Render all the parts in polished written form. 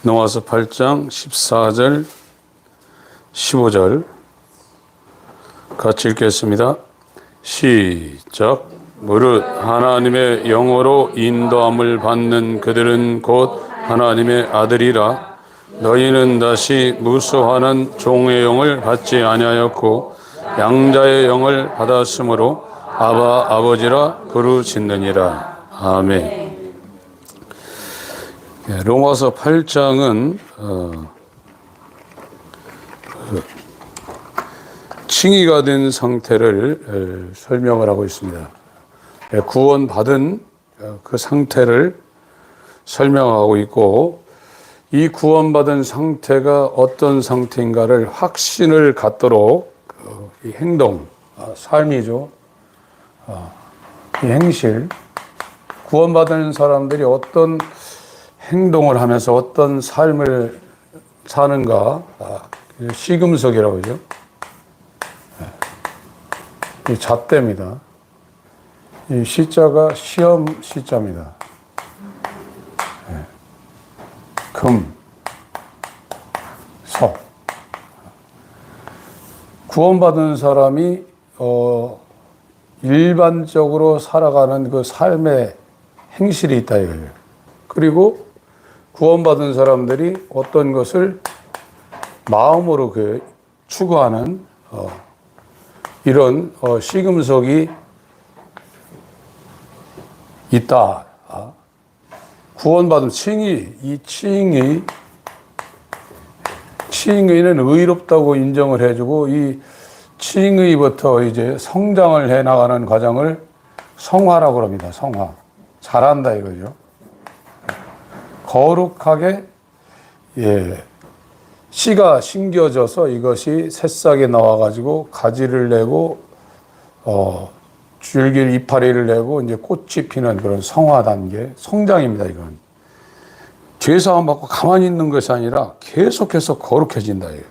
로마서 8장 14절 15절 같이 읽겠습니다. 시작. 무릇 하나님의 영으로 인도함을 받는 그들은 곧 하나님의 아들이라. 너희는 다시 무수하는 종의 영을 받지 아니하였고 양자의 영을 받았으므로 아바 아버지라 부르짖느니라. 아멘. 로마서 8장은 칭의가 된 상태를 설명을 하고 있습니다. 구원받은 그 상태를 설명하고 있고, 이 구원받은 상태가 어떤 상태인가를 확신을 갖도록 이 행동, 삶이죠. 이 행실, 구원받은 사람들이 어떤 행동을 하면서 어떤 삶을 사는가, 시금석이라고 하죠. 이 잣대입니다. 이 시자가 시험 시자입니다. 금, 석. 구원받은 사람이 일반적으로 살아가는 그 삶의 행실이 있다 이거예요. 그리고 구원받은 사람들이 어떤 것을 마음으로 추구하는 이런 시금석이 있다. 구원받은 칭의, 칭의는 의롭다고 인정을 해주고, 이 칭의부터 이제 성장을 해 나가는 과정을 성화라고 합니다. 성화. 잘한다 이거죠. 거룩하게, 씨가 심겨져서 이것이 새싹이 나와가지고 가지를 내고, 줄길 이파리를 내고 이제 꽃이 피는 그런 성화 단계, 성장입니다, 이건. 죄사함 받고 가만히 있는 것이 아니라 계속해서 거룩해진다, 이게.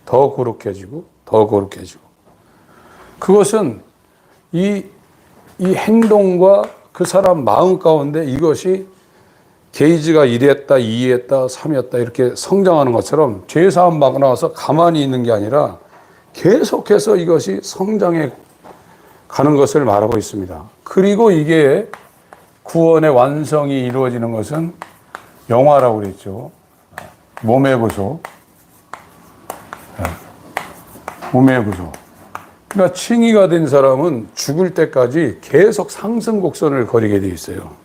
더 거룩해지고, 더 거룩해지고. 그것은 이 행동과 그 사람 마음 가운데 이것이 게이지가 1이었다, 2였다, 3이었다 이렇게 성장하는 것처럼 죄사함 받고 나와서 가만히 있는 게 아니라 계속해서 이것이 성장해 가는 것을 말하고 있습니다. 그리고 이게 구원의 완성이 이루어지는 것은 영화라고 그랬죠. 몸의 구속. 몸의 구속. 그러니까 칭의가 된 사람은 죽을 때까지 계속 상승 곡선을 거리게 되어 있어요.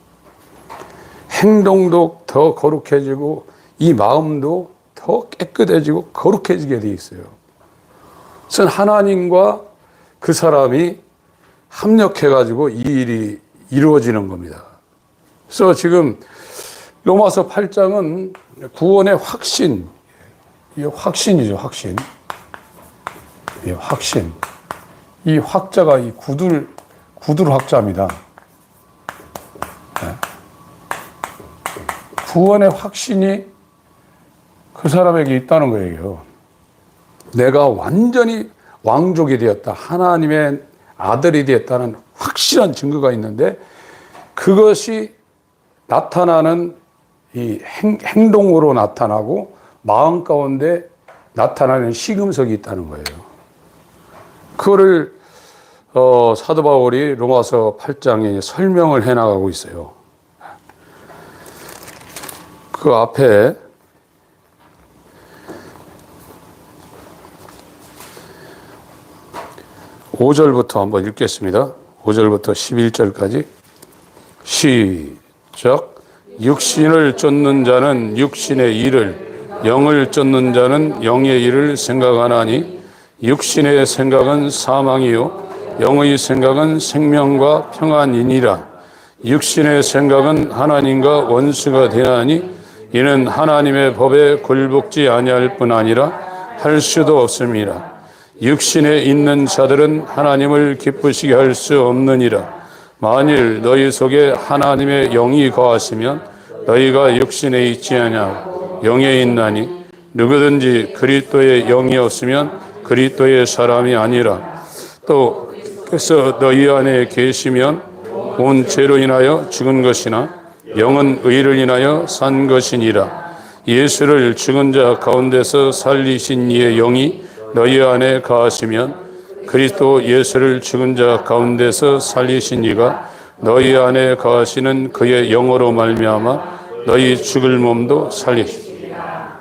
행동도 더 거룩해지고 이 마음도 더 깨끗해지고 거룩해지게 되어 있어요. 그래서 하나님과 그 사람이 합력해가지고 이 일이 이루어지는 겁니다. 그래서 지금 로마서 8장은 구원의 확신, 이 확신이죠, 확신. 이 확신. 이 확자가 이 구둘 확자입니다. 구원의 확신이 그 사람에게 있다는 거예요. 내가 완전히 왕족이 되었다. 하나님의 아들이 되었다는 확실한 증거가 있는데 그것이 나타나는 이 행동으로 나타나고 마음 가운데 나타나는 시금석이 있다는 거예요. 그거를 사도 바울이 로마서 8장에 설명을 해나가고 있어요. 그 앞에 (5절부터) 한번 읽겠습니다. 5절부터 11절까지 시작. 육신을 쫓는 자는 육신의 일을, 영을 쫓는 자는 영의 일을 생각하나니 육신의 생각은 사망이요 영의 생각은 생명과 평안이니라. 육신의 생각은 하나님과 원수가 되나니 이는 하나님의 법에 굴복지 아니할 뿐 아니라 할 수도 없습니다. 육신에 있는 자들은 하나님을 기쁘시게 할 수 없느니라. 만일 너희 속에 하나님의 영이 거하시면 너희가 육신에 있지 아니하고 영에 있나니 누구든지 그리스도의 영이 없으면 그리스도의 사람이 아니라. 또 그래서 너희 안에 계시면 온 죄로 인하여 죽은 것이나 영은 의를 인하여 산 것이니라. 예수를 죽은 자 가운데서 살리신 이의 영이 너희 안에 거하시면 그리스도 예수를 죽은 자 가운데서 살리신 이가 너희 안에 거하시는 그의 영으로 말미암아 너희 죽을 몸도 살리시리라.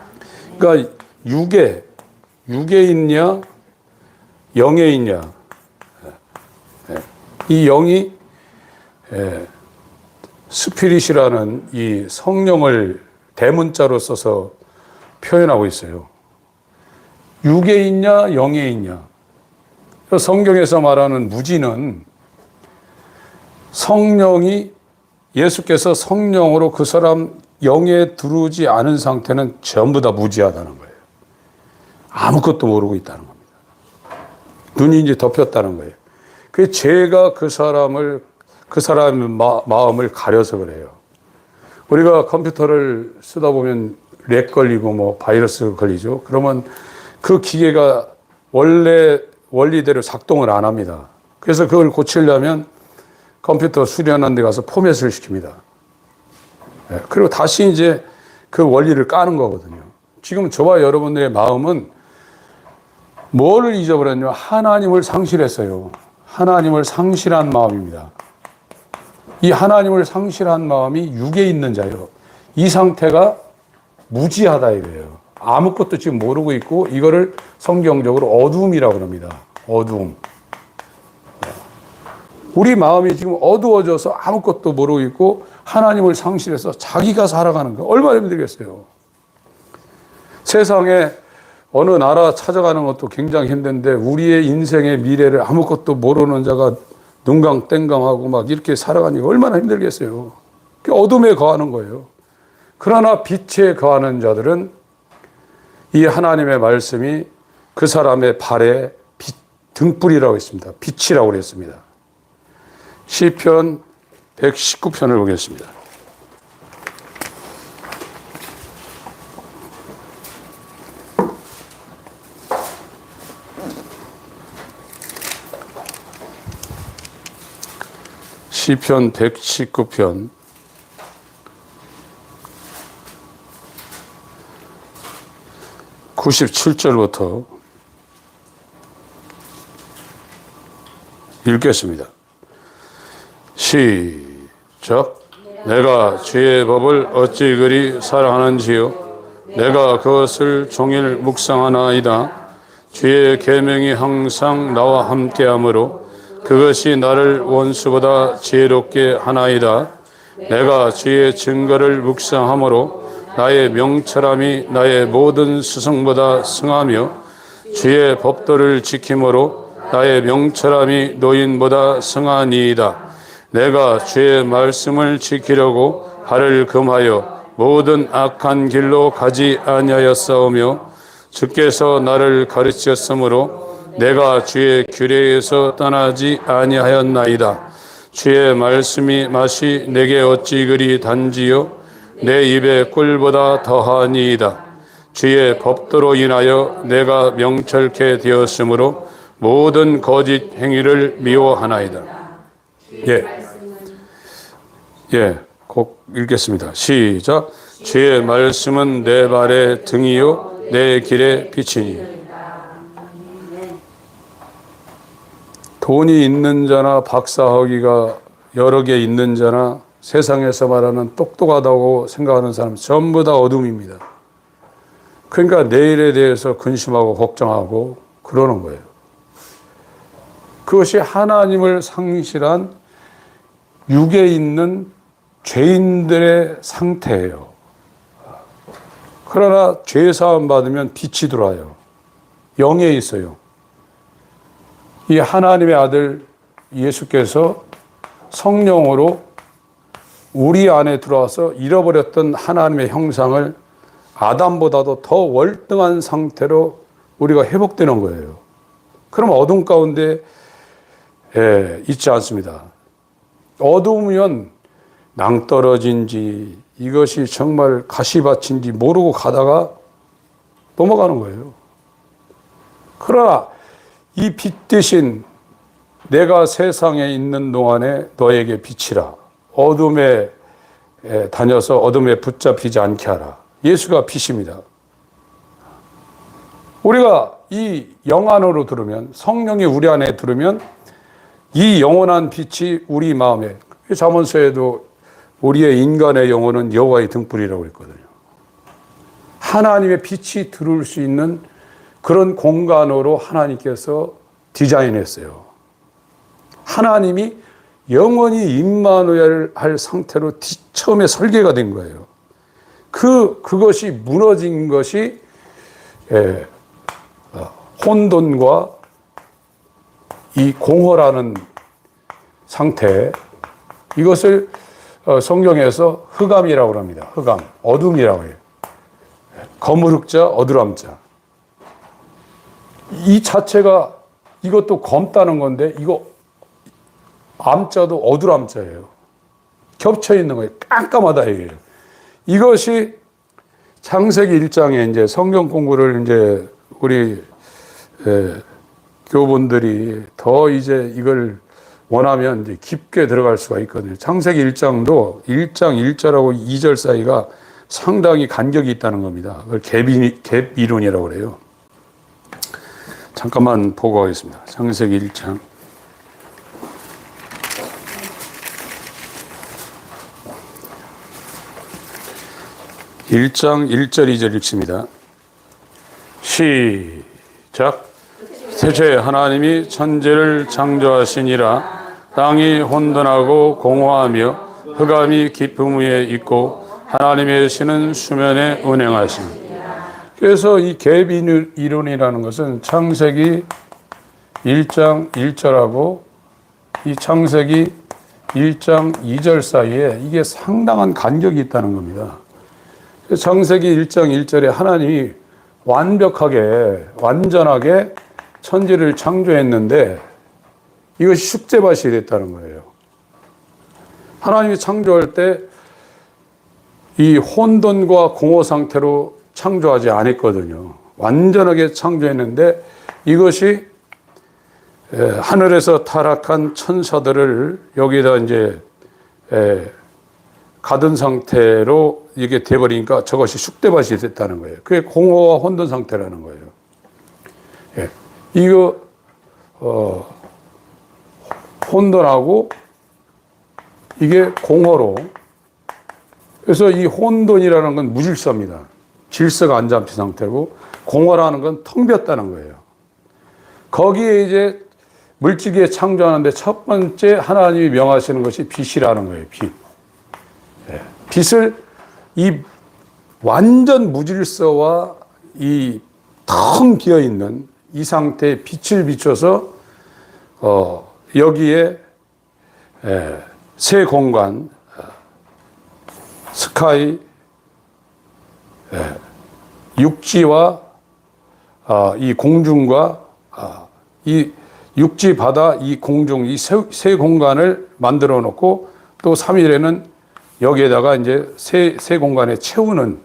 그러니까 육에 있냐 영에 있냐, 이 영이 스피릿이라는 이 성령을 대문자로 써서 표현하고 있어요. 육에 있냐 영에 있냐. 성경에서 말하는 무지는 성령이, 예수께서 성령으로 그 사람 영에 들어오지 않은 상태는 전부 다 무지하다는 거예요. 아무것도 모르고 있다는 겁니다. 눈이 이제 덮였다는 거예요. 그 죄가 그 사람의 마음을 가려서 그래요. 우리가 컴퓨터를 쓰다 보면 렉 걸리고 뭐 바이러스 걸리죠. 그러면 그 기계가 원래 원리대로 작동을 안 합니다. 그래서 그걸 고치려면 컴퓨터 수리하는 데 가서 포맷을 시킵니다. 그리고 다시 이제 그 원리를 까는 거거든요. 지금 저와 여러분들의 마음은 뭐를 잊어버렸냐면 하나님을 상실했어요. 하나님을 상실한 마음입니다. 이 하나님을 상실한 마음이 육에 있는 자예요. 이 상태가 무지하다 이거예요. 아무것도 지금 모르고 있고, 이거를 성경적으로 어두움이라고 합니다. 어두움. 우리 마음이 지금 어두워져서 아무것도 모르고 있고 하나님을 상실해서 자기가 살아가는 거 얼마나 힘들겠어요. 세상에 어느 나라 찾아가는 것도 굉장히 힘든데 우리의 인생의 미래를 아무것도 모르는 자가 눈강땡강하고 막 이렇게 살아가니까 얼마나 힘들겠어요. 그게 어둠에 거하는 거예요. 그러나 빛에 거하는 자들은 이 하나님의 말씀이 그 사람의 발에 등불이라고 했습니다. 빛이라고 그랬습니다. 시편 119편을 보겠습니다. 시편 119편 97절부터 읽겠습니다. 시작. 내가 주의 법을 어찌 그리 사랑하는지요. 내가 그것을 종일 묵상하나이다. 주의 계명이 항상 나와 함께하므로 그것이 나를 원수보다 지혜롭게 하나이다. 내가 주의 증거를 묵상하므로 나의 명철함이 나의 모든 스승보다 승하며 주의 법도를 지킴으로 나의 명철함이 노인보다 승하니이다. 내가 주의 말씀을 지키려고 발을 금하여 모든 악한 길로 가지 아니하였사오며 주께서 나를 가르치셨으므로 내가 주의 규례에서 떠나지 아니하였나이다. 주의 말씀이 맛이 내게 어찌 그리 단지요 내 입의 꿀보다 더하니이다. 주의 법도로 인하여 내가 명철케 되었으므로 모든 거짓 행위를 미워하나이다. 꼭 읽겠습니다. 시작. 주의 말씀은 내 발의 등이요 내 길의 빛이니. 돈이 있는 자나 박사학위가 여러 개 있는 자나 세상에서 말하는 똑똑하다고 생각하는 사람 전부 다 어둠입니다. 그러니까 내일에 대해서 근심하고 걱정하고 그러는 거예요. 그것이 하나님을 상실한 육에 있는 죄인들의 상태예요. 그러나 죄사함 받으면 빛이 들어와요. 영에 있어요. 이 하나님의 아들 예수께서 성령으로 우리 안에 들어와서 잃어버렸던 하나님의 형상을 아담보다도 더 월등한 상태로 우리가 회복되는 거예요. 그럼 어둠 가운데 있지 않습니다. 어두우면 낭떠러진지 이것이 정말 가시밭인지 모르고 가다가 넘어가는 거예요. 그러나 이 빛 대신 내가 세상에 있는 동안에 너에게 빛이라. 어둠에 다녀서 어둠에 붙잡히지 않게 하라. 예수가 빛입니다. 우리가 이 영 안으로 들으면, 성령이 우리 안에 들으면 이 영원한 빛이 우리 마음에, 잠언서에도 우리의 인간의 영혼은 여호와의 등불이라고 했거든요. 하나님의 빛이 들어올 수 있는 그런 공간으로 하나님께서 디자인했어요. 하나님이 영원히 임마누엘 할 상태로 처음에 설계가 된 거예요. 그것이 무너진 것이 혼돈과 이 공허라는 상태, 이것을 성경에서 흑암이라고 합니다. 흑암, 어둠이라고 해요. 거무룩자, 어두람자. 이 자체가 이것도 검다는 건데, 이거 암자도 어두람자예요. 겹쳐 있는 거예요. 깜깜하다 이게요. 이것이 창세기 1장에 이제 성경 공부를 이제 우리 교분들이 더 이제 이걸 원하면 이제 깊게 들어갈 수가 있거든요. 창세기 1장도 1장 1절하고 2절 사이가 상당히 간격이 있다는 겁니다. 그걸 갭 이론이라고 그래요. 잠깐만 보고 가겠습니다. 창세기 1장. 1장 1절 2절 읽습니다. 시작. 태초에 하나님이 천지를 창조하시니라. 땅이 혼돈하고 공허하며 흑암이 깊음 위에 있고 하나님의 신은 수면에 운행하심. 그래서 이 갭 이론이라는 것은 창세기 1장 1절하고 이 창세기 1장 2절 사이에 이게 상당한 간격이 있다는 겁니다. 창세기 1장 1절에 하나님이 완전하게 천지를 창조했는데 이것이 숫제밭이 됐다는 거예요. 하나님이 창조할 때 이 혼돈과 공허 상태로 창조하지 않았거든요. 완전하게 창조했는데 이것이 하늘에서 타락한 천사들을 여기다 이제 가둔 상태로 이게 돼버리니까 저것이 쑥대밭이 됐다는 거예요. 그게 공허와 혼돈 상태라는 거예요. 예. 이거 혼돈하고 이게 공허로, 그래서 이 혼돈이라는 건 무질서입니다. 질서가 안 잡힌 상태고 공허라는 건 텅 비었다는 거예요. 거기에 이제 물질계 창조하는데 첫 번째 하나님이 명하시는 것이 빛이라는 거예요. 빛. 예. 빛을 이 완전 무질서와 이 텅 비어 있는 이 상태에 빛을 비춰서 여기에 새 공간, 스카이, 육지와 이 공중과 이 육지, 바다, 이 공중, 이 세 공간을 만들어 놓고 또 3일에는 여기에다가 이제 세 공간에 채우는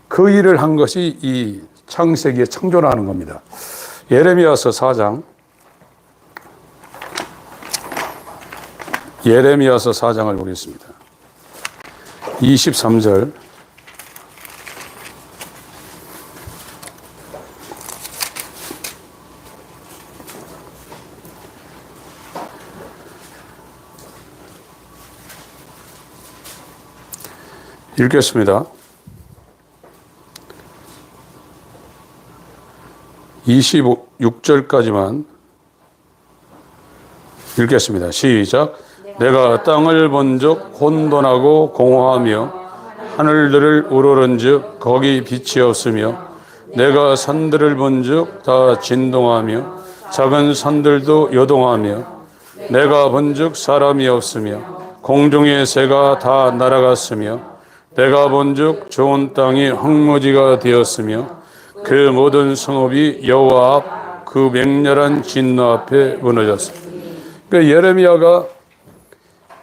그 일을 한 것이 이 창세기의 창조라는 겁니다. 예레미야서 4장. 예레미야서 4장을 보겠습니다. 23절. 읽겠습니다. 26절까지만 읽겠습니다. 시작. 내가 땅을 본즉 혼돈하고 공허하며 하늘들을 우러른즉 거기 빛이 없으며 내가 산들을 본즉 다 진동하며 작은 산들도 요동하며 내가 본즉 사람이 없으며 공중의 새가 다 날아갔으며 내가 본즉 좋은 땅이 황무지가 되었으며 그 모든 성읍이 여호와 앞 그 맹렬한 진노 앞에 무너졌습니다. 그러니까 예레미야가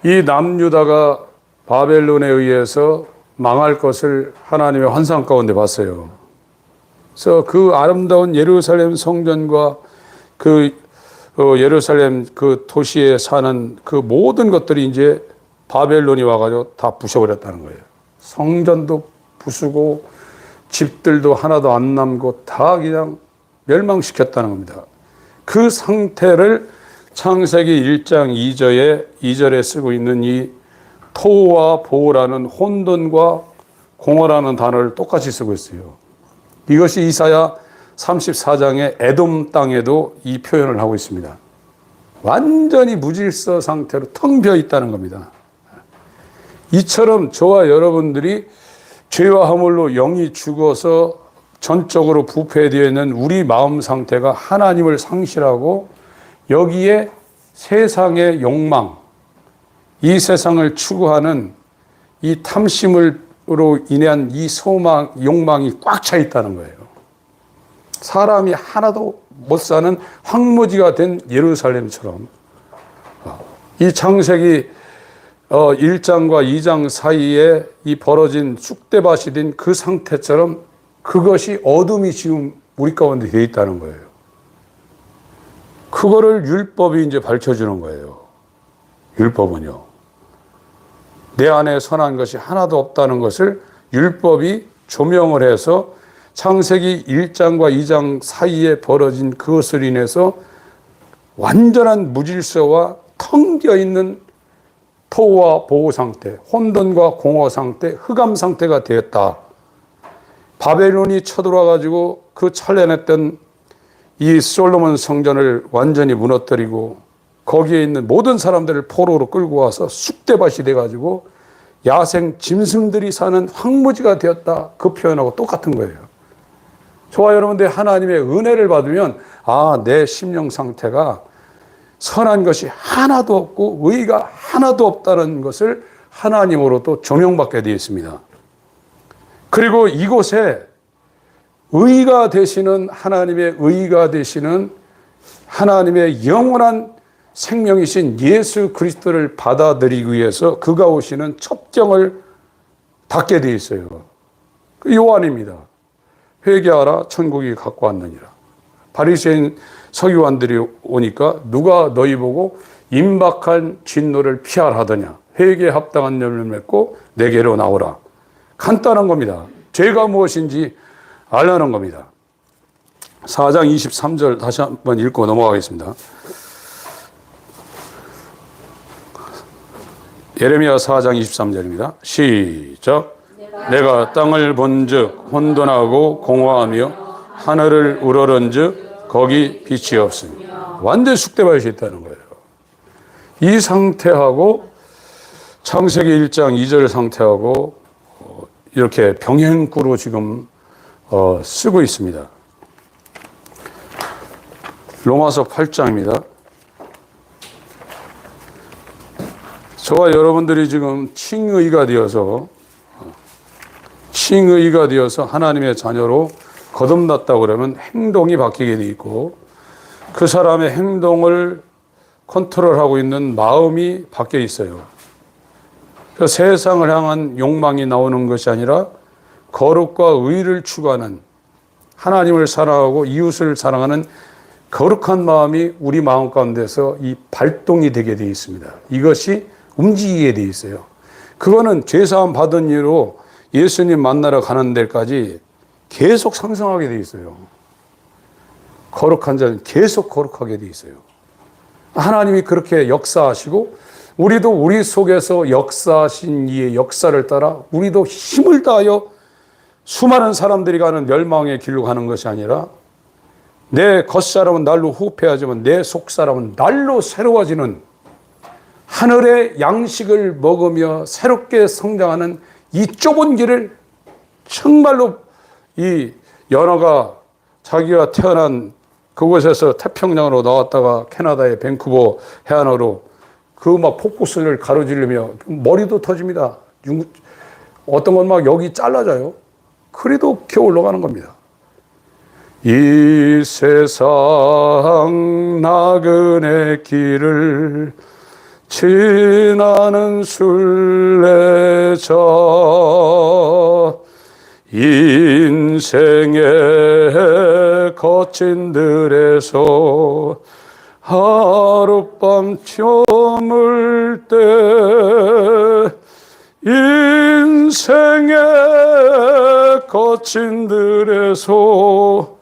이 남유다가 바벨론에 의해서 망할 것을 하나님의 환상 가운데 봤어요. 그래서 그 아름다운 예루살렘 성전과 그 예루살렘 그 도시에 사는 그 모든 것들이 이제 바벨론이 와가지고 다 부셔버렸다는 거예요. 성전도 부수고 집들도 하나도 안 남고 다 그냥 멸망시켰다는 겁니다. 그 상태를 창세기 1장 2절에 쓰고 있는 이 토우와 보우라는 혼돈과 공허라는 단어를 똑같이 쓰고 있어요. 이것이 이사야 34장의 에돔 땅에도 이 표현을 하고 있습니다. 완전히 무질서 상태로 텅 비어 있다는 겁니다. 이처럼 저와 여러분들이 죄와 허물로 영이 죽어서 전적으로 부패되어 있는 우리 마음 상태가 하나님을 상실하고 여기에 세상의 욕망, 이 세상을 추구하는 이 탐심으로 인한 이 소망, 욕망이 꽉 차 있다는 거예요. 사람이 하나도 못 사는 황무지가 된 예루살렘처럼 이 창세기 1장과 2장 사이에 이 벌어진 쑥대밭이 된 그 상태처럼 그것이 어둠이 지금 우리 가운데 되어 있다는 거예요. 그거를 율법이 이제 밝혀주는 거예요. 율법은요. 내 안에 선한 것이 하나도 없다는 것을 율법이 조명을 해서 창세기 1장과 2장 사이에 벌어진 그것을 인해서 완전한 무질서와 텅 비어 있는 토와 보호 상태, 혼돈과 공허 상태, 흑암 상태가 되었다. 바벨론이 쳐들어와 가지고 그 찬란했던 이 솔로몬 성전을 완전히 무너뜨리고 거기에 있는 모든 사람들을 포로로 끌고 와서 쑥대밭이 돼가지고 야생 짐승들이 사는 황무지가 되었다. 그 표현하고 똑같은 거예요. 저와 여러분들 하나님의 은혜를 받으면 내 심령 상태가 선한 것이 하나도 없고 의가 하나도 없다는 것을 하나님으로도 조명받게 되어 있습니다. 그리고 이곳에 의가 되시는 하나님의 의가 되시는 하나님의 영원한 생명이신 예수 그리스도를 받아들이기 위해서 그가 오시는 첩경을 닫게 되어 있어요. 요한입니다. 회개하라 천국이 갖고 왔느니라. 바리새인 서기관들이 오니까 누가 너희 보고 임박한 진노를 피하라 하더냐. 회개에 합당한 열매를 맺고 내게로 나오라. 간단한 겁니다. 죄가 무엇인지 알라는 겁니다. 4장 23절 다시 한번 읽고 넘어가겠습니다. 예레미야 4장 23절입니다. 시작. 내가 땅을 본즉 혼돈하고 공허하며 하늘을 우러른즉 거기 빛이 없으니 완전 쑥대밭이 있다는 거예요. 이 상태하고 창세기 1장 2절 상태하고 이렇게 병행구로 지금 쓰고 있습니다. 로마서 8장입니다. 저와 여러분들이 지금 칭의가 되어서 하나님의 자녀로 거듭났다고 그러면 행동이 바뀌게 돼 있고 그 사람의 행동을 컨트롤하고 있는 마음이 바뀌어 있어요. 그 세상을 향한 욕망이 나오는 것이 아니라 거룩과 의를 추구하는 하나님을 사랑하고 이웃을 사랑하는 거룩한 마음이 우리 마음 가운데서 이 발동이 되게 되어 있습니다. 이것이 움직이게 되어 있어요. 그거는 죄사함 받은 이유로 예수님 만나러 가는 데까지 계속 상승하게 되어 있어요. 거룩한 자는 계속 거룩하게 되어 있어요. 하나님이 그렇게 역사하시고 우리도 우리 속에서 역사하신 이의 역사를 따라 우리도 힘을 다하여 수많은 사람들이 가는 멸망의 길로 가는 것이 아니라 내 겉사람은 날로 후패하지만 내 속사람은 날로 새로워지는 하늘의 양식을 먹으며 새롭게 성장하는 이 좁은 길을 정말로 이 연어가 자기가 태어난 그곳에서 태평양으로 나왔다가 캐나다의 밴쿠버 해안으로 그 막 폭포수를 가로지르며 머리도 터집니다. 어떤 건 막 여기 잘라져요. 그래도 겨우 올라가는 겁니다. 이 세상 나그네 길을 지나는 순례자 인생의 거친 들에서 하룻밤 저물 때 인생의 거친 들에서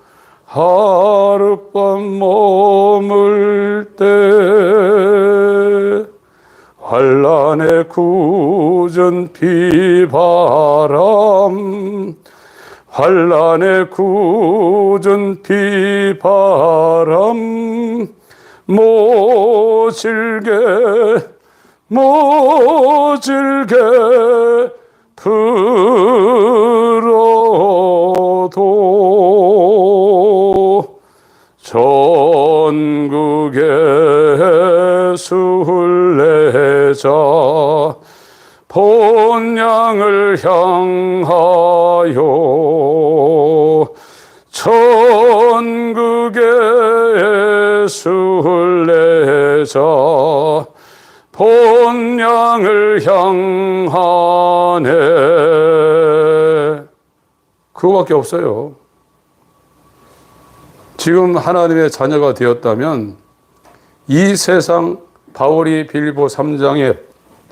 하룻밤 머물 때 환난의 굳은 비바람, 환난의 굳은 비바람 모질게 불어도 전국의 순례자 본향을 향하여 전국의 순례자 본향을 향하네. 그거밖에 없어요. 지금 하나님의 자녀가 되었다면 이 세상 바울이 빌립보 3장에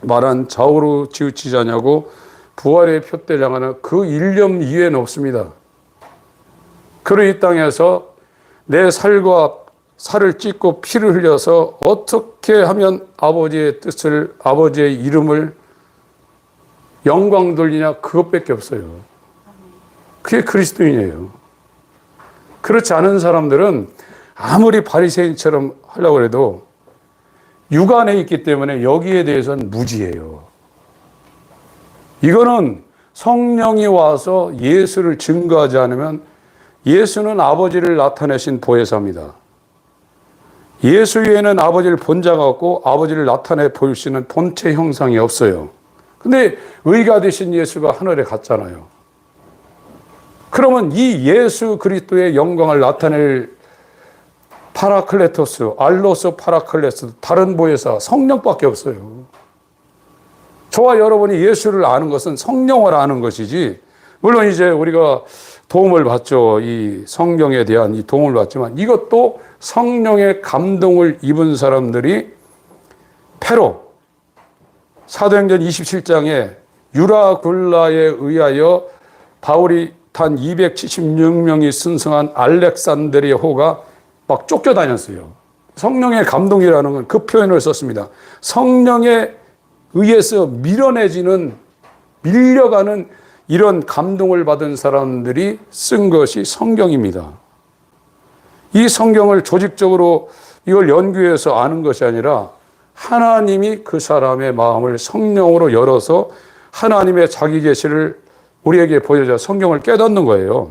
말한 좌우로 치우치지 않냐고 부활의 표대를 향하는 그 일념 이외에는 없습니다. 그런 이 땅에서 내 살과 살을 찢고 피를 흘려서 어떻게 하면 아버지의 뜻을, 아버지의 이름을 영광 돌리냐, 그것밖에 없어요. 그게 그리스도인이에요. 그렇지 않은 사람들은 아무리 바리새인처럼 하려고 해도 육안에 있기 때문에 여기에 대해서는 무지해요. 이거는 성령이 와서 예수를 증거하지 않으면, 예수는 아버지를 나타내신 보혜사입니다. 예수 외에는 아버지를 본 자가 없고 아버지를 나타내 보일 수 있는 본체 형상이 없어요. 근데 의가 되신 예수가 하늘에 갔잖아요. 그러면 이 예수 그리스도의 영광을 나타낼 파라클레토스, 알로스 파라클레토스, 다른 보혜사 성령밖에 없어요. 저와 여러분이 예수를 아는 것은 성령을 아는 것이지, 물론 이제 우리가 도움을 받죠. 이 성경에 대한 이 도움을 받지만 이것도 성령의 감동을 입은 사람들이 패로, 사도행전 27장에 유라굴라에 의하여 바울이 단 276명이 승성한 알렉산드리아 호가 막 쫓겨다녔어요. 성령의 감동이라는 건 그 표현을 썼습니다. 성령에 의해서 밀어내지는, 밀려가는 이런 감동을 받은 사람들이 쓴 것이 성경입니다. 이 성경을 조직적으로 이걸 연구해서 아는 것이 아니라 하나님이 그 사람의 마음을 성령으로 열어서 하나님의 자기 계시를 우리에게 보여줘 성경을 깨닫는 거예요.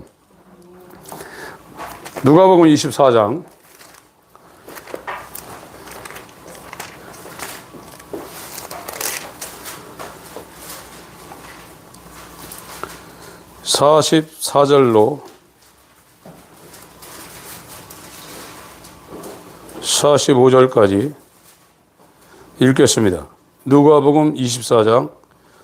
누가복음 24장 44절로 45절까지 읽겠습니다. 누가복음 24장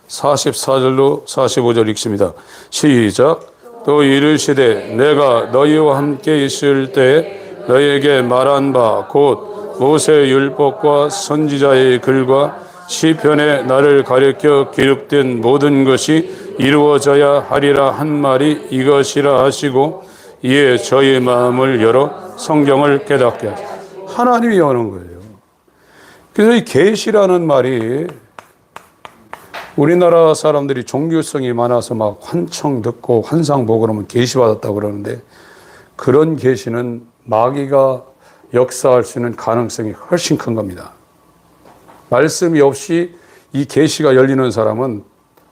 44절로 45절 읽습니다. 시작. 또 이르시되 내가 너희와 함께 있을 때 너희에게 말한 바 곧 모세의 율법과 선지자의 글과 시편에 나를 가리켜 기록된 모든 것이 이루어져야 하리라 한 말이 이것이라 하시고 이에 저희 마음을 열어 성경을 깨닫게 하시고. 하나님이 여는 거예요. 그래서 이 계시라는 말이, 우리나라 사람들이 종교성이 많아서 막 환청 듣고 환상 보고 그러면 계시 받았다고 그러는데, 그런 계시는 마귀가 역사할 수 있는 가능성이 훨씬 큰 겁니다. 말씀이 없이 이 계시가 열리는 사람은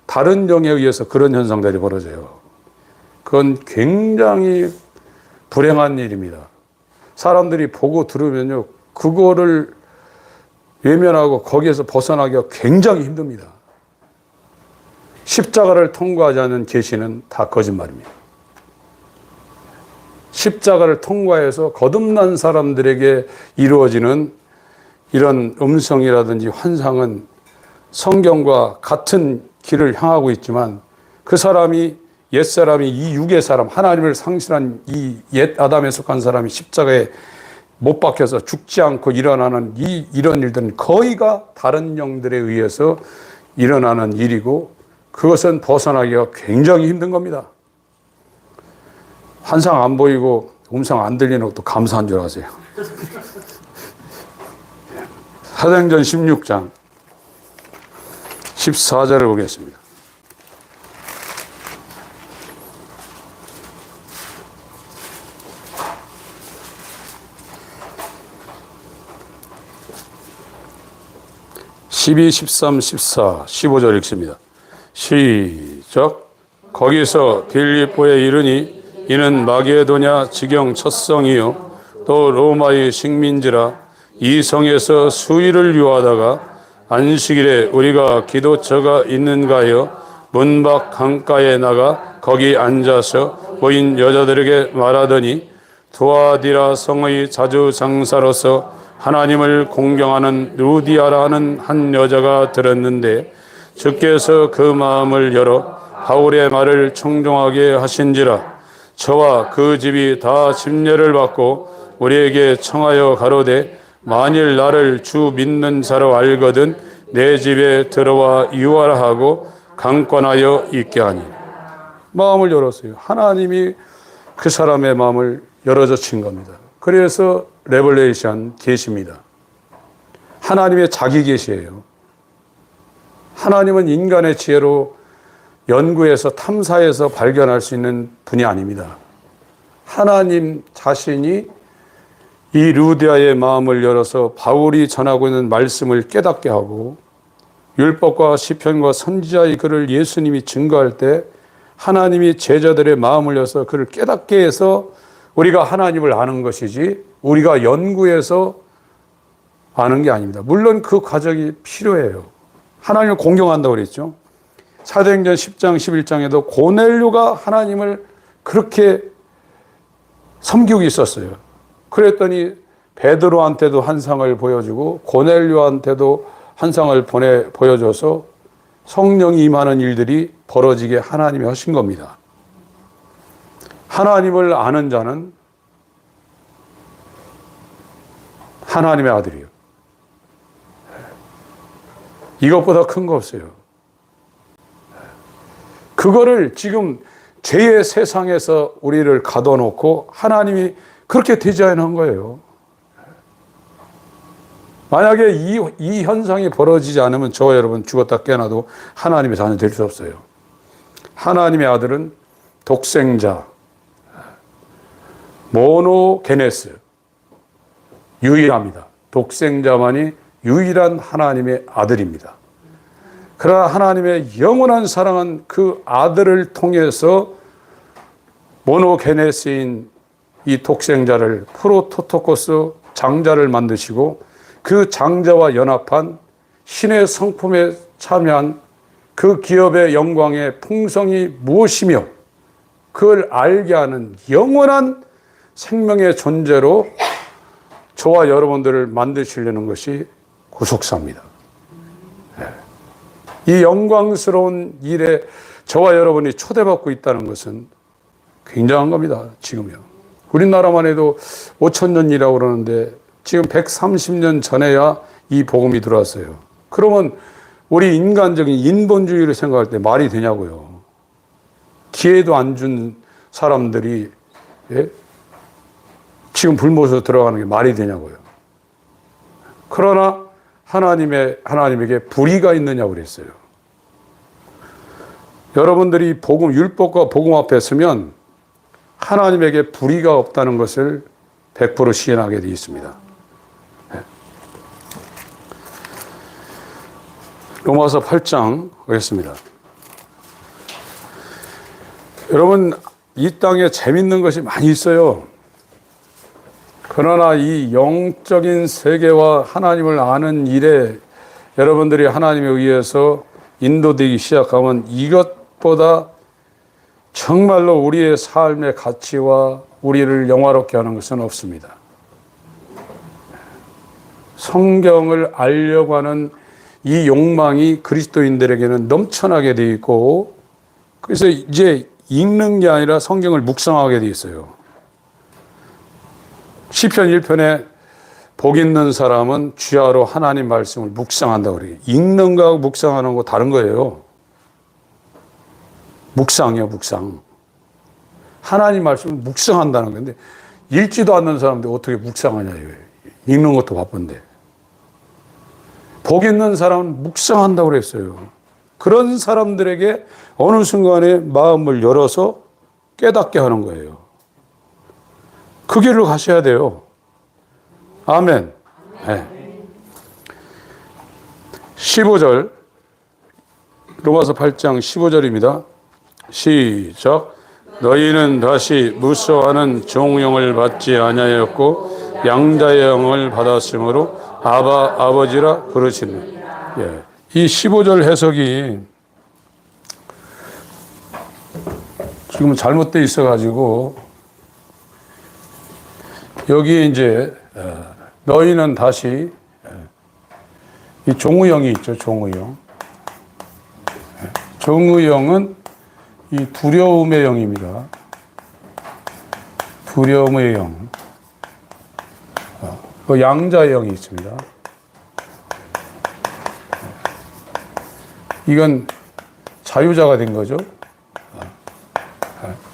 다른 영에 의해서 그런 현상들이 벌어져요. 그건 굉장히 불행한 일입니다. 사람들이 보고 들으면요, 그거를 외면하고 거기에서 벗어나기가 굉장히 힘듭니다. 십자가를 통과하지 않은 계시는 다 거짓말입니다. 십자가를 통과해서 거듭난 사람들에게 이루어지는 이런 음성이라든지 환상은 성경과 같은 길을 향하고 있지만, 그 사람이, 옛사람이, 이 육의 사람, 하나님을 상실한 이 옛 아담에 속한 사람이 십자가에 못 박혀서 죽지 않고 일어나는 이런 일들은 거의가 다른 영들에 의해서 일어나는 일이고, 그것은 벗어나기가 굉장히 힘든 겁니다. 환상 안 보이고 음성 안 들리는 것도 감사한 줄 아세요. 사도행전 16장 14절을 보겠습니다. (12) (13) (14) (15절) 읽습니다. 시작. 거기서 빌립보에 이르니 이는 마게도냐 지경 첫성이요 또 로마의 식민지라. 이 성에서 수일을 유하다가 안식일에 우리가 기도처가 있는가 하여 문 밖 강가에 나가 거기 앉아서 모인 여자들에게 말하더니 두아디라 성의 자주장사로서 하나님을 공경하는 루디아라 하는 한 여자가 들었는데 주께서 그 마음을 열어 바울의 말을 청종하게 하신지라. 저와 그 집이 다 침례를 받고 우리에게 청하여 가로되 만일 나를 주 믿는 자로 알거든 내 집에 들어와 유하라 하고 강권하여 있게 하니. 마음을 열었어요. 하나님이 그 사람의 마음을 열어젖힌 겁니다. 그래서 레벨레이션 계시입니다. 하나님의 자기 계시예요. 하나님은 인간의 지혜로 연구해서 탐사해서 발견할 수 있는 분이 아닙니다. 하나님 자신이 이 루디아의 마음을 열어서 바울이 전하고 있는 말씀을 깨닫게 하고 율법과 시편과 선지자의 글을 예수님이 증거할 때 하나님이 제자들의 마음을 열어서 그를 깨닫게 해서 우리가 하나님을 아는 것이지 우리가 연구해서 아는 게 아닙니다. 물론 그 과정이 필요해요. 하나님을 공경한다고 그랬죠. 사도행전 10장 11장에도 고넬료가 하나님을 그렇게 섬기고 있었어요. 그랬더니 베드로한테도 환상을 보여주고 고넬료한테도 환상을 보여줘서 성령이 임하는 일들이 벌어지게 하나님이 하신 겁니다. 하나님을 아는 자는 하나님의 아들이에요. 이것보다 큰 거 없어요. 그거를 지금 죄의 세상에서 우리를 가둬놓고 하나님이 그렇게 디자인한 거예요. 만약에 이 현상이 벌어지지 않으면 저와 여러분 죽었다 깨어나도 하나님의 자녀 될 수 없어요. 하나님의 아들은 독생자, 모노게네스, 유일합니다. 독생자만이 유일한 하나님의 아들입니다. 그러나 하나님의 영원한 사랑은 그 아들을 통해서 모노게네스인 이 독생자를 프로토토코스 장자를 만드시고 그 장자와 연합한 신의 성품에 참여한 그 기업의 영광의 풍성이 무엇이며 그걸 알게 하는 영원한 생명의 존재로 저와 여러분들을 만드시려는 것이 구속사입니다. 이 영광스러운 일에 저와 여러분이 초대받고 있다는 것은 굉장한 겁니다. 지금요. 우리나라만 해도 5,000년이라고 그러는데 지금 130년 전에야 이 복음이 들어왔어요. 그러면 우리 인간적인 인본주의를 생각할 때 말이 되냐고요. 기회도 안 준 사람들이 지금 불못으로 들어가는 게 말이 되냐고요. 그러나 하나님에게 불의가 있느냐고 그랬어요. 여러분들이 복음, 율법과 복음 앞에 서면 하나님에게 불의가 없다는 것을 100% 시인하게 되어 있습니다. 로마서 8장 보겠습니다. 여러분, 이 땅에 재밌는 것이 많이 있어요. 그러나 이 영적인 세계와 하나님을 아는 일에 여러분들이 하나님에 의해서 인도되기 시작하면 이것보다 정말로 우리의 삶의 가치와 우리를 영화롭게 하는 것은 없습니다. 성경을 알려고 하는 이 욕망이 그리스도인들에게는 넘쳐나게 되어 있고 그래서 이제 읽는 게 아니라 성경을 묵상하게 되어 있어요. 시편 1편에 복 있는 사람은 주야로 하나님 말씀을 묵상한다고 그래요. 읽는 거하고 묵상하는 거 다른 거예요. 묵상이요, 묵상. 하나님 말씀을 묵상한다는 건데, 읽지도 않는 사람들 어떻게 묵상하냐, 이거예요. 읽는 것도 바쁜데. 복 있는 사람은 묵상한다고 그랬어요. 그런 사람들에게 어느 순간에 마음을 열어서 깨닫게 하는 거예요. 그 길을 가셔야 돼요. 아멘. 네. 15절, 로마서 8장 15절입니다. 시작. 너희는 다시 무서워하는 종영을 받지 아니하였고 양자의 영을 받았으므로 아버지라 부르시는. 예. 이 15절 해석이 지금 잘못되어 있어가지고 여기에 이제 너희는 다시 이 종의형이 있죠. 종의형. 종의형은 이 두려움의 영입니다. 두려움의 영. 그 양자의 영이 있습니다. 이건 자유자가 된 거죠.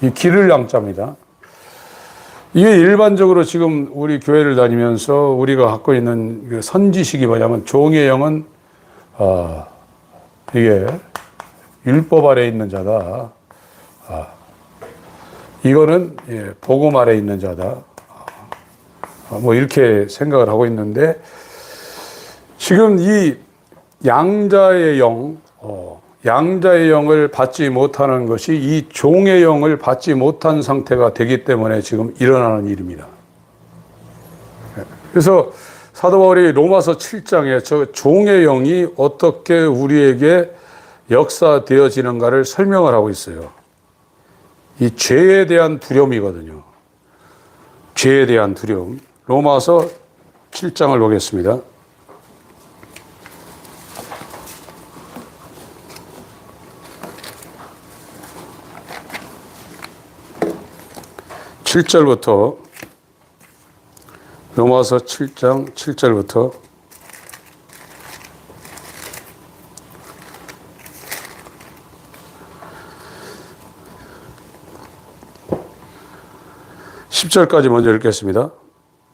이 기를 양자입니다. 이게 일반적으로 지금 우리 교회를 다니면서 우리가 갖고 있는 그 선지식이 뭐냐면 종의 영은 이게 율법 아래 있는 자다. 이거는 복음 아래 있는 자다. 뭐 이렇게 생각을 하고 있는데 지금 이 양자의 영, 양자의 영을 받지 못하는 것이 이 종의 영을 받지 못한 상태가 되기 때문에 지금 일어나는 일입니다. 그래서 사도 바울이 로마서 7장에 저 종의 영이 어떻게 우리에게 역사되어지는가를 설명을 하고 있어요. 이 죄에 대한 두려움이거든요. 죄에 대한 두려움. 로마서 7장을 보겠습니다. 7절부터 로마서 7장 7절부터 10절까지 먼저 읽겠습니다.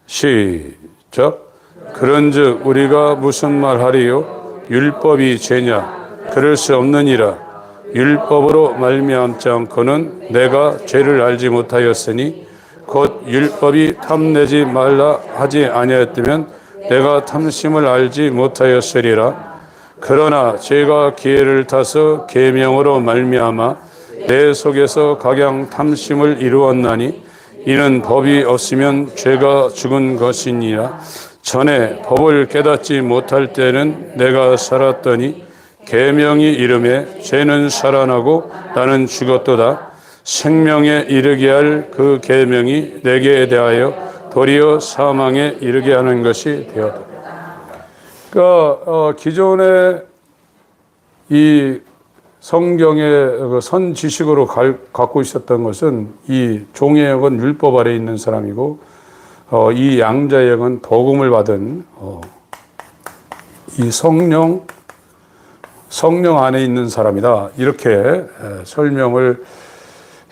시작. 그런즉 우리가 무슨 말하리요? 율법이 죄냐? 그럴 수 없느니라. 율법으로 말미암지 않고는 내가 죄를 알지 못하였으니 곧 율법이 탐내지 말라 하지 아니하였다면 내가 탐심을 알지 못하였으리라. 그러나 죄가 기회를 타서 계명으로 말미암아 내 속에서 각양 탐심을 이루었나니 이는 법이 없으면 죄가 죽은 것이니라. 전에 법을 깨닫지 못할 때는 내가 살았더니 계명이 이름에 죄는 살아나고 나는 죽었도다. 생명에 이르게 할 그 계명이 내게 대하여 도리어 사망에 이르게 하는 것이 되었다. 그러니까 기존에 이 성경의 선 지식으로 갖고 있었던 것은 이 종의 영은 율법 아래 있는 사람이고 이 양자의 영은 복음을 받은 이 성령 안에 있는 사람이다. 이렇게 설명을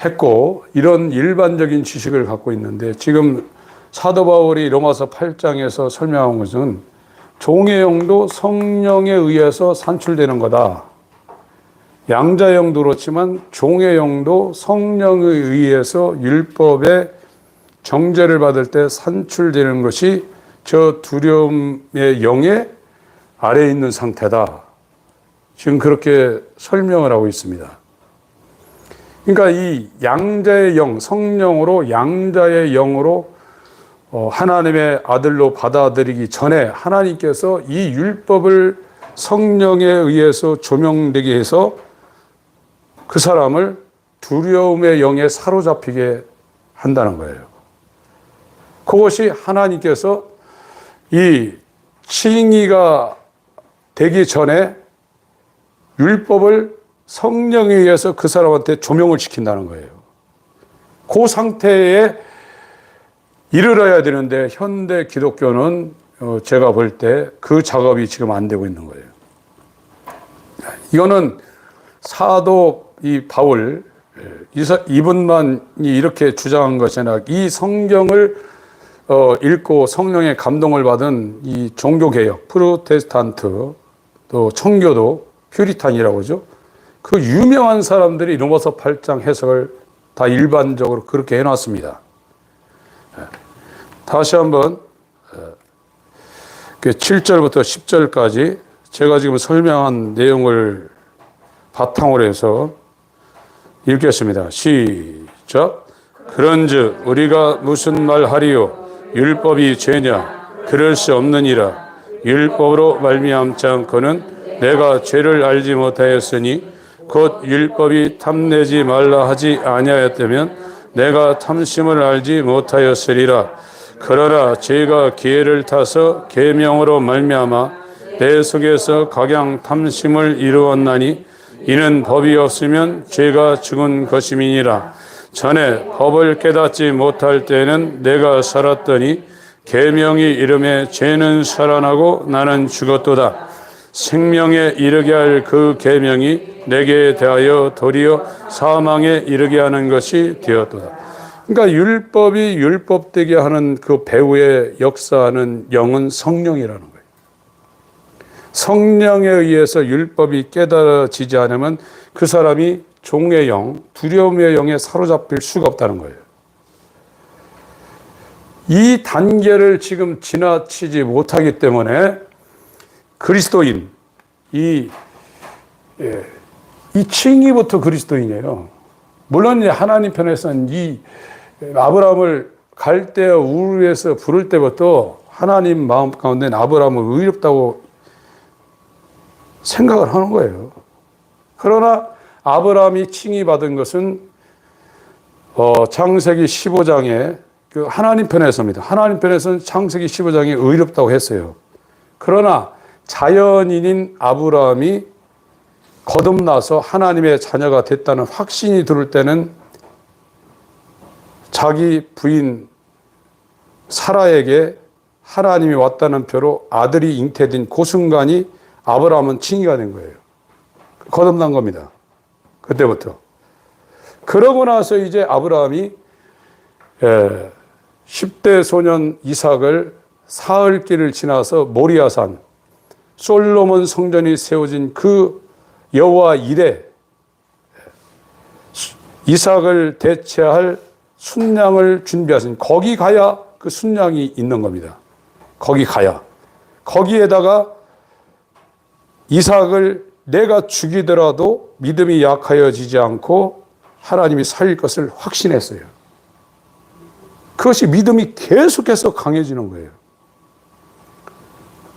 했고 이런 일반적인 지식을 갖고 있는데 지금 사도 바울이 로마서 8장에서 설명한 것은 종의 영도 성령에 의해서 산출되는 거다. 양자의 영도 그렇지만 종의 영도 성령에 의해서 율법의 정죄를 받을 때 산출되는 것이 저 두려움의 영의 아래에 있는 상태다. 지금 그렇게 설명을 하고 있습니다. 그러니까 이 양자의 영, 성령으로 양자의 영으로 하나님의 아들로 받아들이기 전에 하나님께서 이 율법을 성령에 의해서 조명되게 해서 그 사람을 두려움의 영에 사로잡히게 한다는 거예요. 그것이 하나님께서 이 칭의가 되기 전에 율법을 성령에 의해서 그 사람한테 조명을 시킨다는 거예요. 그 상태에 이르러야 되는데 현대 기독교는 제가 볼 때 그 작업이 지금 안 되고 있는 거예요. 이거는 사도 이 바울, 이분만이 이렇게 주장한 것이 아니라 이 성경을 읽고 성령의 감동을 받은 이 종교개혁, 프로테스탄트, 또 청교도, 퓨리탄이라고 하죠. 그 유명한 사람들이 로마서 8장 해석을 다 일반적으로 그렇게 해놨습니다. 다시 한번 7절부터 10절까지 제가 지금 설명한 내용을 바탕으로 해서 읽겠습니다. 시작. 그런즉 우리가 무슨 말하리요? 율법이 죄냐? 그럴 수 없느니라. 율법으로 말미암지 않고는 내가 죄를 알지 못하였으니 곧 율법이 탐내지 말라 하지 아니하였다면 내가 탐심을 알지 못하였으리라. 그러나 죄가 기회를 타서 계명으로 말미암아 내 속에서 각양 탐심을 이루었나니 이는 법이 없으면 죄가 죽은 것임이니라. 전에 법을 깨닫지 못할 때는 내가 살았더니 계명이 이름에 죄는 살아나고 나는 죽었도다. 생명에 이르게 할 그 계명이 내게 대하여 도리어 사망에 이르게 하는 것이 되었도다. 그러니까 율법이 율법되게 하는 그 배후의 역사하는 영은 성령이라는 거예요. 성령에 의해서 율법이 깨달아지지 않으면 그 사람이 종의 영, 두려움의 영에 사로잡힐 수가 없다는 거예요. 이 단계를 지금 지나치지 못하기 때문에 그리스도인, 이 칭의부터 그리스도인이에요. 물론 하나님 편에서는 이 아브라함을 갈대아 우르에서 부를 때부터 하나님 마음 가운데 아브라함을 의롭다고 생각을 하는 거예요. 그러나 아브라함이 칭의받은 것은 창세기 15장에 그 하나님 편에서입니다. 하나님 편에서는 창세기 15장에 의롭다고 했어요. 그러나 자연인인 아브라함이 거듭나서 하나님의 자녀가 됐다는 확신이 들 때는 자기 부인 사라에게 하나님이 왔다는 표로 아들이 잉태된 그 순간이 아브라함은 칭의가 된 거예요. 거듭난 겁니다. 그때부터. 그러고 나서 이제 아브라함이 10대 소년 이삭을 사흘길을 지나서 모리아산 솔로몬 성전이 세워진 그 여호와 이레 이삭을 대체할 순양을 준비하신 거기 가야 그 순양이 있는 겁니다. 거기 가야. 거기에다가 이삭을 내가 죽이더라도 믿음이 약하여지지 않고 하나님이 살릴 것을 확신했어요. 그것이 믿음이 계속해서 강해지는 거예요.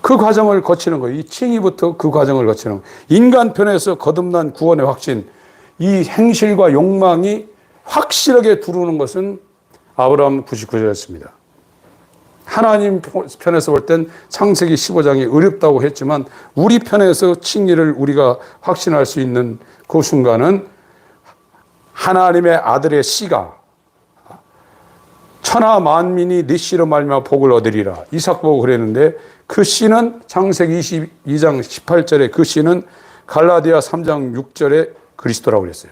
그 과정을 거치는 거예요. 이 칭의부터 그 과정을 거치는 거예요. 인간 편에서 거듭난 구원의 확신, 이 행실과 욕망이 확실하게 들어오는 것은 아브라함 99절이었습니다. 하나님 편에서 볼 땐 창세기 15장이 어렵다고 했지만 우리 편에서 칭의를 우리가 확신할 수 있는 그 순간은 하나님의 아들의 씨가 천하 만민이 네 씨로 말미암아 복을 얻으리라. 이삭 보고 그랬는데 그 씨는 창세기 22장 18절에 그 씨는 갈라디아 3장 6절에 그리스도라고 그랬어요.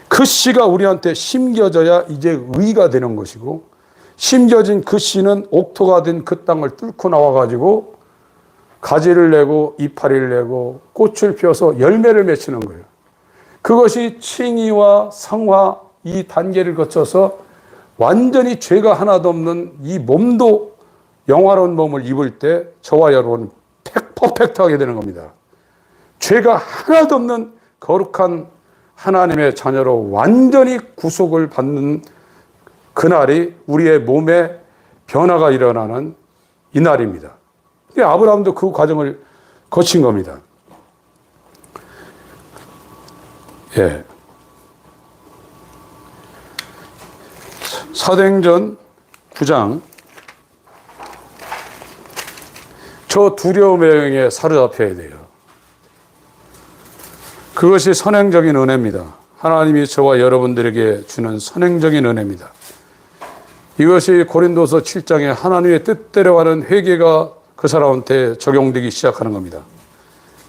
그 씨가 우리한테 심겨져야 이제 의가 되는 것이고 심겨진 그 씨는 옥토가 된 그 땅을 뚫고 나와가지고 가지를 내고 이파리를 내고 꽃을 피워서 열매를 맺히는 거예요. 그것이 칭의와 성화 이 단계를 거쳐서 완전히 죄가 하나도 없는 이 몸도 영화로운 몸을 입을 때 저와 여러분 퍼펙트하게 되는 겁니다. 죄가 하나도 없는 거룩한 하나님의 자녀로 완전히 구속을 받는 그날이 우리의 몸에 변화가 일어나는 이 날입니다. 아브라함도 그 과정을 거친 겁니다. 예. 사도행전 9장 저 두려움의 영에 사로잡혀야 돼요. 그것이 선행적인 은혜입니다. 하나님이 저와 여러분들에게 주는 선행적인 은혜입니다. 이것이 고린도서 7장에 하나님의 뜻대로 하는 회개가 그 사람한테 적용되기 시작하는 겁니다.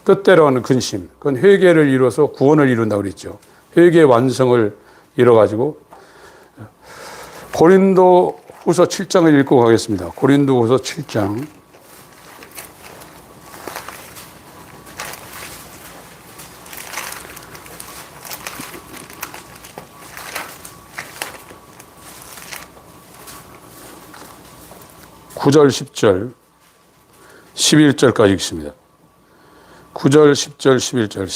뜻대로 하는 근심. 그건 회개를 이뤄서 구원을 이룬다고 그랬죠. 회개의 완성을 이뤄가지고 고린도 후서 7장을 읽고 가겠습니다. 고린도 후서 7장. (9절) (10절) (11절까지) 읽습니다. 9절, 10절, 11절,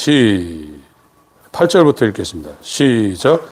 8절부터 읽겠습니다. 시작.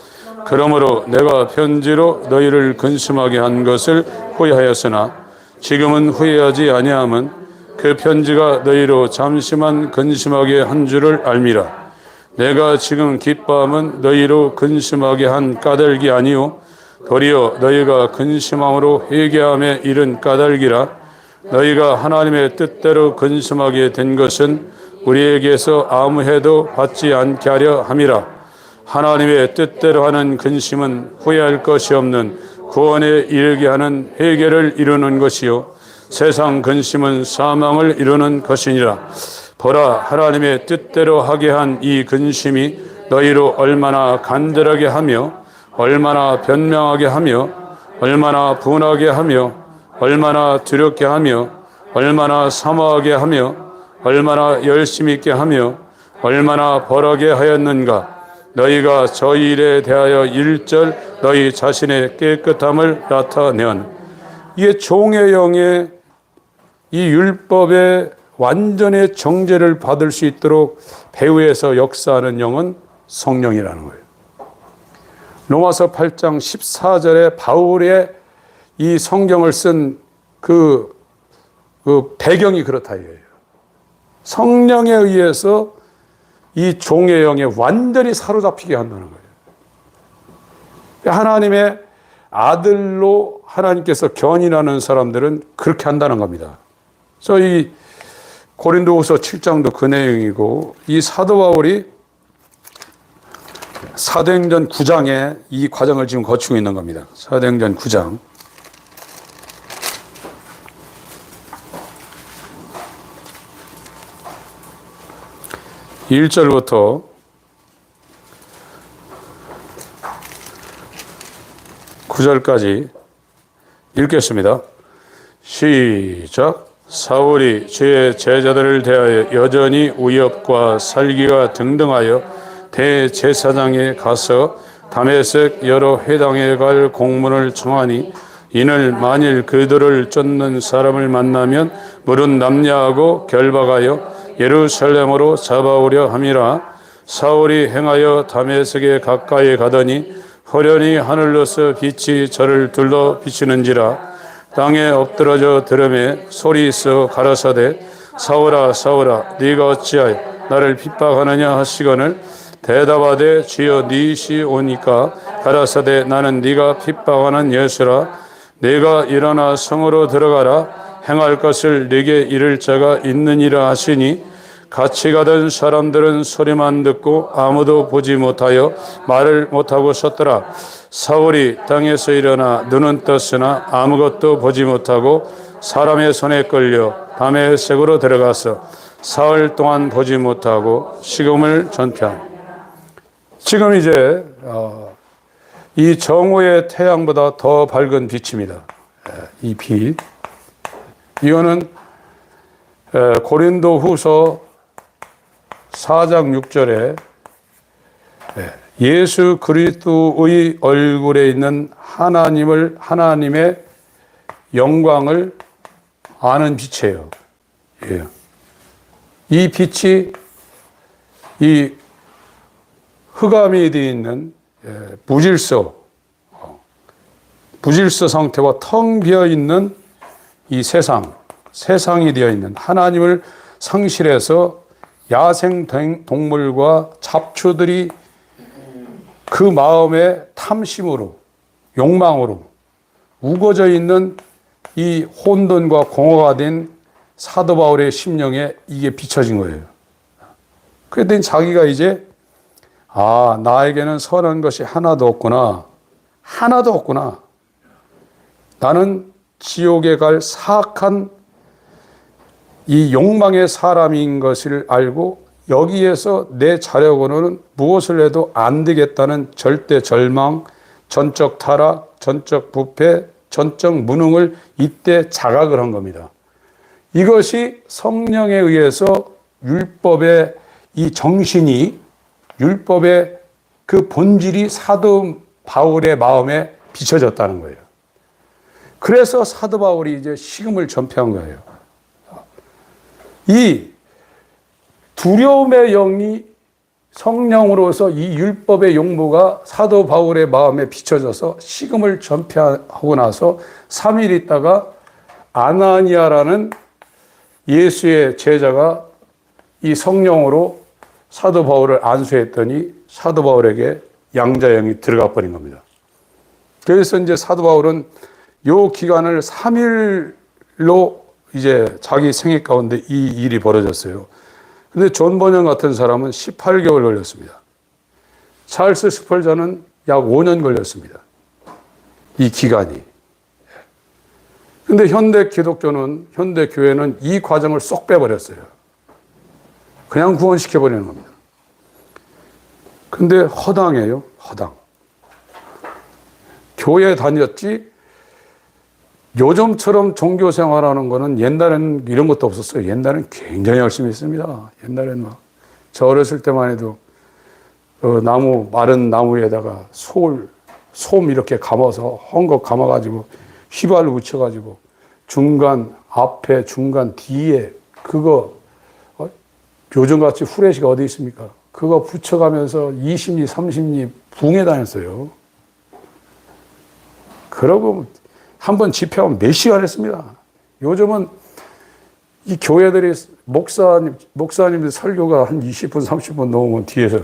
그러므로 내가 편지로 너희를 근심하게 한 것을 후회하였으나 지금은 후회하지 아니함은 그 편지가 너희로 잠시만 근심하게 한 줄을 알미라. 내가 지금 기뻐함은 너희로 근심하게 한 까닭이 아니요 도리어 너희가 근심함으로 회개함에 이른 까닭이라. 너희가 하나님의 뜻대로 근심하게 된 것은 우리에게서 아무 해도 받지 않게 하려 함이라. 하나님의 뜻대로 하는 근심은 후회할 것이 없는 구원에 이르게 하는 회개를 이루는 것이요 세상 근심은 사망을 이루는 것이니라. 보라, 하나님의 뜻대로 하게 한 이 근심이 너희로 얼마나 간절하게 하며 얼마나 변명하게 하며 얼마나 분하게 하며 얼마나 두렵게 하며 얼마나 사모하게 하며 얼마나 열심히 있게 하며 얼마나 벌하게 하였는가. 너희가 저희 일에 대하여 일절 너희 자신의 깨끗함을 나타내온. 이게 종의 영의 이 율법의 완전의 정죄를 받을 수 있도록 배후에서 역사하는 영은 성령이라는 거예요. 로마서 8장 14절에 바울의 이 성경을 쓴 그 배경이 그렇다 이거예요. 성령에 의해서 이 종의 영에 완전히 사로잡히게 한다는 거예요. 하나님의 아들로 하나님께서 견인하는 사람들은 그렇게 한다는 겁니다. 그래서 이 고린도후서 7장도 그 내용이고, 이 사도 바울이 사도행전 9장에 이 과정을 지금 거치고 있는 겁니다. 사도행전 9장. 1절부터 9절까지 읽겠습니다. 시작. 사울이 주의 제자들을 대하여 여전히 위협과 살기가 등등하여 대제사장에 가서 다메섹 여러 회당에 갈 공문을 청하니 이는 만일 그들을 쫓는 사람을 만나면 물은 남냐하고 결박하여 예루살렘으로 잡아오려 함이라. 사울이 행하여 다메섹에 가까이 가더니 호련히 하늘로서 빛이 저를 둘러 비치는지라. 땅에 엎드러져 들음에 소리 있어 가라사대 사울아 사울아 네가 어찌하여 나를 핍박하느냐 하시거늘 대답하되 주여 니시 오니까 가라사대 나는 네가 핍박하는 예수라. 네가 일어나 성으로 들어가라. 행할 것을 네게 이를 자가 있느니라 하시니 같이 가던 사람들은 소리만 듣고 아무도 보지 못하여 말을 못하고 섰더라. 사울이 땅에서 일어나 눈은 떴으나 아무것도 보지 못하고 사람의 손에 끌려 다메섹으로 들어가서 사흘 동안 보지 못하고 식음을 전폐한. 지금 이제 이 정오의 태양보다 더 밝은 빛입니다. 이 빛. 이거는 고린도 후서 4장 6절에 예수 그리스도의 얼굴에 있는 하나님의 영광을 아는 빛이에요. 예. 이 빛이 이 흑암이 되어 있는 무질서 상태와 텅 비어 있는 이 세상이 되어 있는 하나님을 상실해서 야생 동물과 잡초들이 그 마음의 탐심으로, 욕망으로 우거져 있는 이 혼돈과 공허가 된 사도 바울의 심령에 이게 비춰진 거예요. 그랬더니 자기가 이제 나에게는 선한 것이 하나도 없구나. 하나도 없구나. 나는 지옥에 갈 사악한 이 욕망의 사람인 것을 알고 여기에서 내 자력으로는 무엇을 해도 안 되겠다는 절대 절망, 전적 타락, 전적 부패, 전적 무능을 이때 자각을 한 겁니다. 이것이 성령에 의해서 율법의 이 정신이, 율법의 그 본질이 사도 바울의 마음에 비춰졌다는 거예요. 그래서 사도 바울이 이제 식음을 전폐한 거예요. 이 두려움의 영이 성령으로서 이 율법의 용모가 사도 바울의 마음에 비춰져서 식음을 전폐하고 나서 3일 있다가 아나니아라는 예수의 제자가 이 성령으로 사도 바울을 안수했더니 사도 바울에게 양자영이 들어가 버린 겁니다. 그래서 이제 사도 바울은 요 기간을 3일로 이제 자기 생애 가운데 이 일이 벌어졌어요. 근데 존 번영 같은 사람은 18개월 걸렸습니다. 찰스 스펄전은 약 5년 걸렸습니다. 이 기간이. 근데 현대 기독교는, 현대 교회는 이 과정을 쏙 빼버렸어요. 그냥 구원시켜버리는 겁니다. 근데 허당이에요, 허당. 교회 다녔지, 요즘처럼 종교 생활하는 거는 옛날에는 이런 것도 없었어요. 옛날에는 굉장히 열심히 했습니다. 옛날에는 막, 저 어렸을 때만 해도, 나무, 마른 나무에다가 솜 이렇게 감아서, 헝겊 감아가지고, 휘발을 붙여가지고, 중간 앞에, 중간 뒤에, 그거, 요즘같이 후레쉬가 어디 있습니까? 그거 붙여가면서 20리, 30리 붕에 다녔어요. 그러고 한번 집회하면 몇 시간 했습니다. 요즘은 이 교회들이 목사님들 설교가 한 20분, 30분 넘으면 뒤에서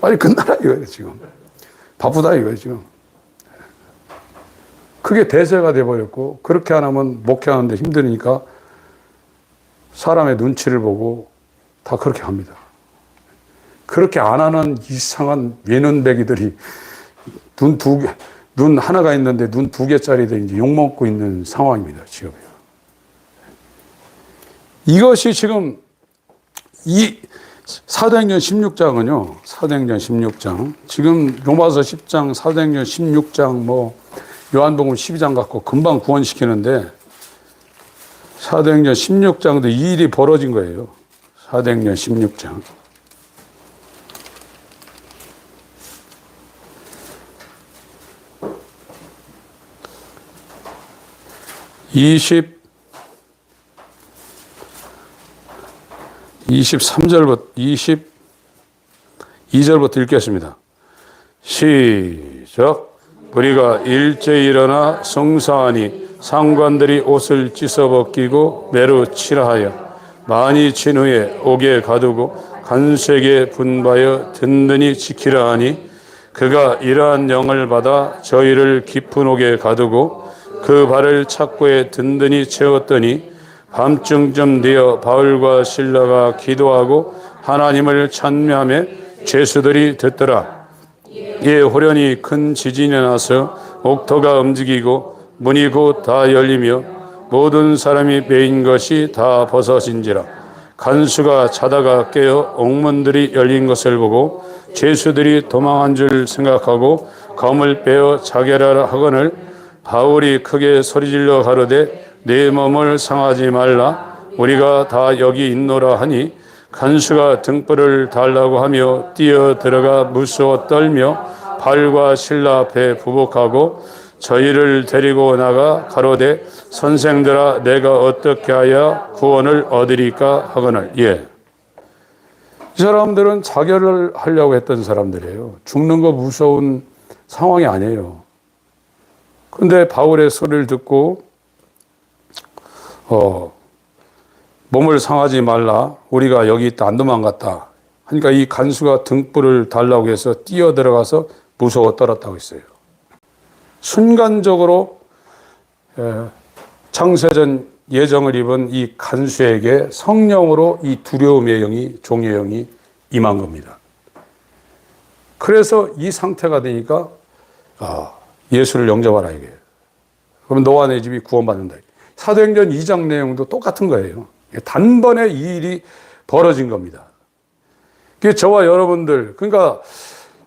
빨리 끝나라 이거예요, 지금. 바쁘다 이거예요, 지금. 그게 대세가 돼버렸고, 그렇게 안 하면 목회하는데 힘드니까 사람의 눈치를 보고 다 그렇게 합니다. 그렇게 안 하는 이상한 외눈배기들이 눈 하나가 있는데 눈 2개짜리들 이제 욕먹고 있는 상황입니다, 지금. 이것이 지금 이 사도행전 16장은요, 사도행전 16장. 지금 로마서 10장, 사도행전 16장, 요한복음 12장 갖고 금방 구원시키는데 사도행전 16장도 이 일이 벌어진 거예요. 사도행전 16장. 22절부터 읽겠습니다. 시작. 우리가 일제히 일어나 성사하니 상관들이 옷을 찢어벗기고 매로 치라하여 많이 친 후에 옥에 가두고 간수에게 분바여 든든히 지키라 하니 그가 이러한 영을 받아 저희를 깊은 옥에 가두고 그 발을 착고에 든든히 채웠더니 밤중쯤 되어 바울과 실라가 기도하고 하나님을 찬미하며 죄수들이 듣더라. 이에 호련히 큰 지진이 나서 옥토가 움직이고 문이 곧 다 열리며 모든 사람이 매인 것이 다 벗어진지라. 간수가 자다가 깨어 옥문들이 열린 것을 보고 죄수들이 도망한 줄 생각하고 검을 빼어 자결하라 하거늘 바울이 크게 소리질러 가로되 내 몸을 상하지 말라. 우리가 다 여기 있노라 하니 간수가 등불을 달라고 하며 뛰어 들어가 무서워 떨며 발과 신라 앞에 부복하고 저희를 데리고 나가 가로되 선생들아 내가 어떻게 하여 구원을 얻으리까 하거늘. 이 사람들은 자결을 하려고 했던 사람들이에요. 죽는 거 무서운 상황이 아니에요. 그런데 바울의 소리를 듣고 몸을 상하지 말라. 우리가 여기 있다 안 도망갔다. 그러니까 이 간수가 등불을 달라고 해서 뛰어 들어가서 무서워 떨었다고 했어요. 순간적으로 창세전 예정을 입은 이 간수에게 성령으로 이 두려움의 영이, 종의 영이 임한 겁니다. 그래서 이 상태가 되니까 예수를 영접하라 이게. 그럼 너와 내 집이 구원받는다. 사도행전 2장 내용도 똑같은 거예요. 단번에 이 일이 벌어진 겁니다. 그게 저와 여러분들, 그러니까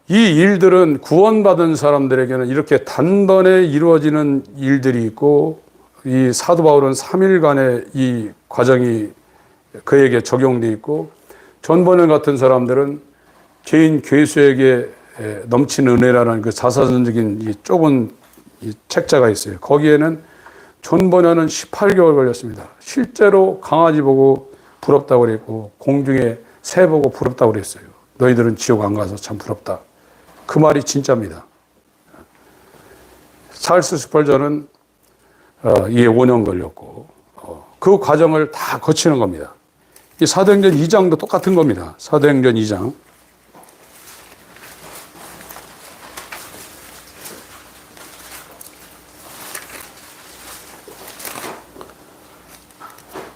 이 일들은 구원받은 사람들에게는 이렇게 단번에 이루어지는 일들이 있고, 이 사도 바울은 3일간의 이 과정이 그에게 적용돼 있고, 존 버넌 같은 사람들은 개인 괴수에게 넘치는 은혜라는 그 자서전적인 이 좁은 이 책자가 있어요. 거기에는 존 버넌은 18개월 걸렸습니다. 실제로 강아지 보고 부럽다고 그랬고, 공중에 새 보고 부럽다고 그랬어요. 너희들은 지옥 안 가서 참 부럽다. 그 말이 진짜입니다. 찰스 스펄전은 이게 5년 걸렸고, 그 과정을 다 거치는 겁니다. 이 사도행전 2장도 똑같은 겁니다. 사도행전 2장.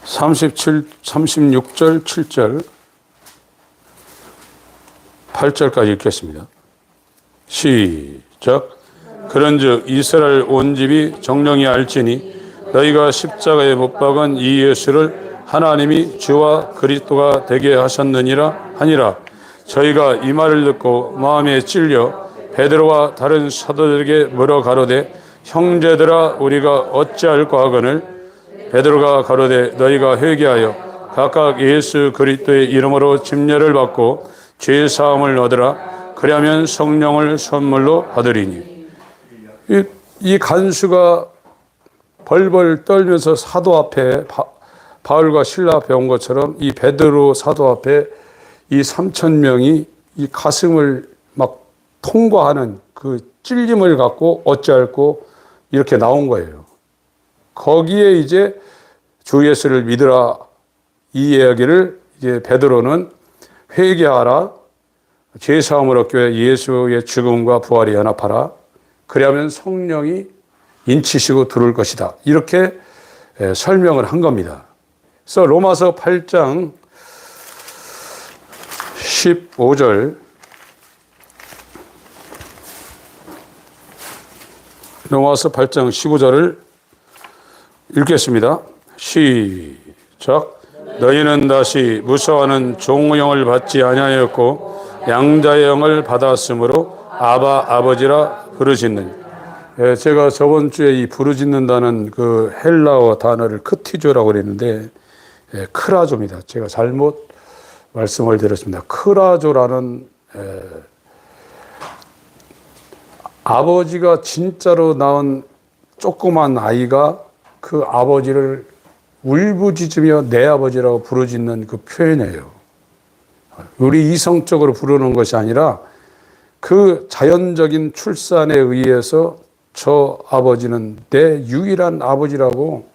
(37) 36절 7절 8절까지 읽겠습니다. 시작. 그런즉 이스라엘 온 집이 정령이 알지니 너희가 십자가에 못 박은 이 예수를 하나님이 주와 그리스도가 되게 하셨느니라 하니라. 저희가 이 말을 듣고 마음에 찔려 베드로와 다른 사도들에게 물어 가로되 형제들아 우리가 어찌할까 하거늘 베드로가 가로되 너희가 회개하여 각각 예수 그리스도의 이름으로 침례를 받고 죄 사함을 얻으라. 그리하면 성령을 선물로 받으리니. 이 간수가 벌벌 떨면서 사도 앞에 바울과 실라 앞에 온 것처럼 이 베드로 사도 앞에 이 3,000명이 이 가슴을 막 통과하는 그 찔림을 갖고 어찌할꼬 이렇게 나온 거예요. 거기에 이제 주 예수를 믿으라 이 이야기를 이제 베드로는 회개하라. 죄사함을 얻기 위해 예수의 죽음과 부활이 연합하라. 그리하면 성령이 인치시고 들어올 것이다. 이렇게 설명을 한 겁니다. 그래서 로마서 8장 15절 로마서 8장 15절을 읽겠습니다. 시작. 너희는 다시 무서워하는 종의 영을 받지 아니하였고 양자의 영을 받았으므로 아바 아버지라 부르짖는. 제가 저번 주에 이 부르짖는다는 그 헬라어 단어를 크티조라고 그랬는데 크라조입니다. 제가 잘못 말씀을 드렸습니다. 크라조라는 아버지가 진짜로 낳은 조그만 아이가 그 아버지를 울부짖으며 내 아버지라고 부르짖는 그 표현이에요. 우리 이성적으로 부르는 것이 아니라 그 자연적인 출산에 의해서 저 아버지는 내 유일한 아버지라고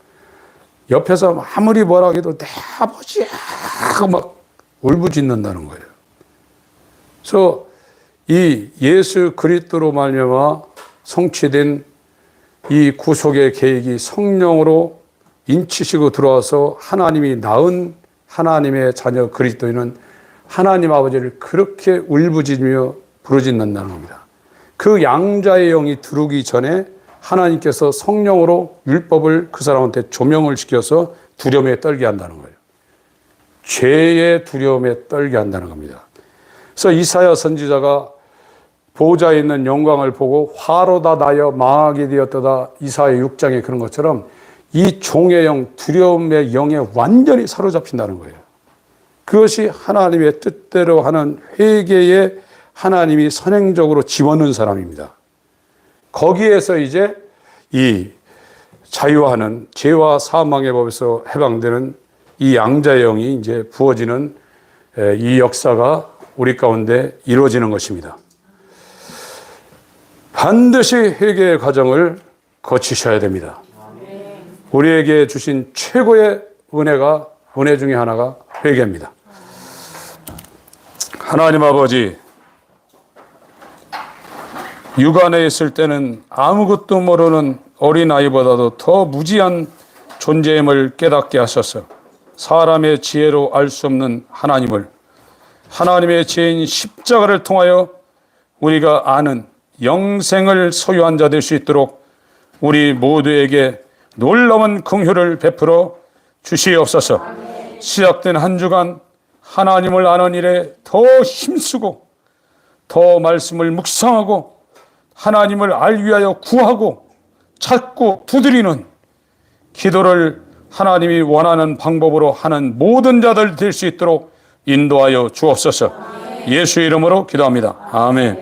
옆에서 아무리 뭐라 해도 내 아버지야 하고 막 울부짖는다는 거예요. 그래서 이 예수 그리스도로 말미암아 성취된 이 구속의 계획이 성령으로 인치시고 들어와서 하나님이 낳은 하나님의 자녀 그리스도인은 하나님 아버지를 그렇게 울부짖으며 부르짖는다는 겁니다. 그 양자의 영이 들어오기 전에 하나님께서 성령으로 율법을 그 사람한테 조명을 시켜서 두려움에 떨게 한다는 거예요. 죄의 두려움에 떨게 한다는 겁니다. 그래서 이사야 선지자가 보좌에 있는 영광을 보고 화로다 나여 망하게 되었다. 이사야 6장에 그런 것처럼 이 종의 영, 두려움의 영에 완전히 사로잡힌다는 거예요. 그것이 하나님의 뜻대로 하는 회개에 하나님이 선행적으로 집어넣은 사람입니다. 거기에서 이제 이 자유하는 죄와 사망의 법에서 해방되는 이 양자의 영이 이제 부어지는 이 역사가 우리 가운데 이루어지는 것입니다. 반드시 회개의 과정을 거치셔야 됩니다. 우리에게 주신 최고의 은혜 중에 하나가 회개입니다. 하나님 아버지, 육안에 있을 때는 아무것도 모르는 어린아이보다도 더 무지한 존재임을 깨닫게 하셔서 사람의 지혜로 알 수 없는 하나님을, 하나님의 죄인 십자가를 통하여 우리가 아는 영생을 소유한 자 될 수 있도록 우리 모두에게 놀라운 긍휼을 베풀어 주시옵소서. 시작된 한 주간 하나님을 아는 일에 더 힘쓰고 더 말씀을 묵상하고 하나님을 알 위하여 구하고 찾고 두드리는 기도를 하나님이 원하는 방법으로 하는 모든 자들 될 수 있도록 인도하여 주옵소서. 예수 이름으로 기도합니다. 아멘.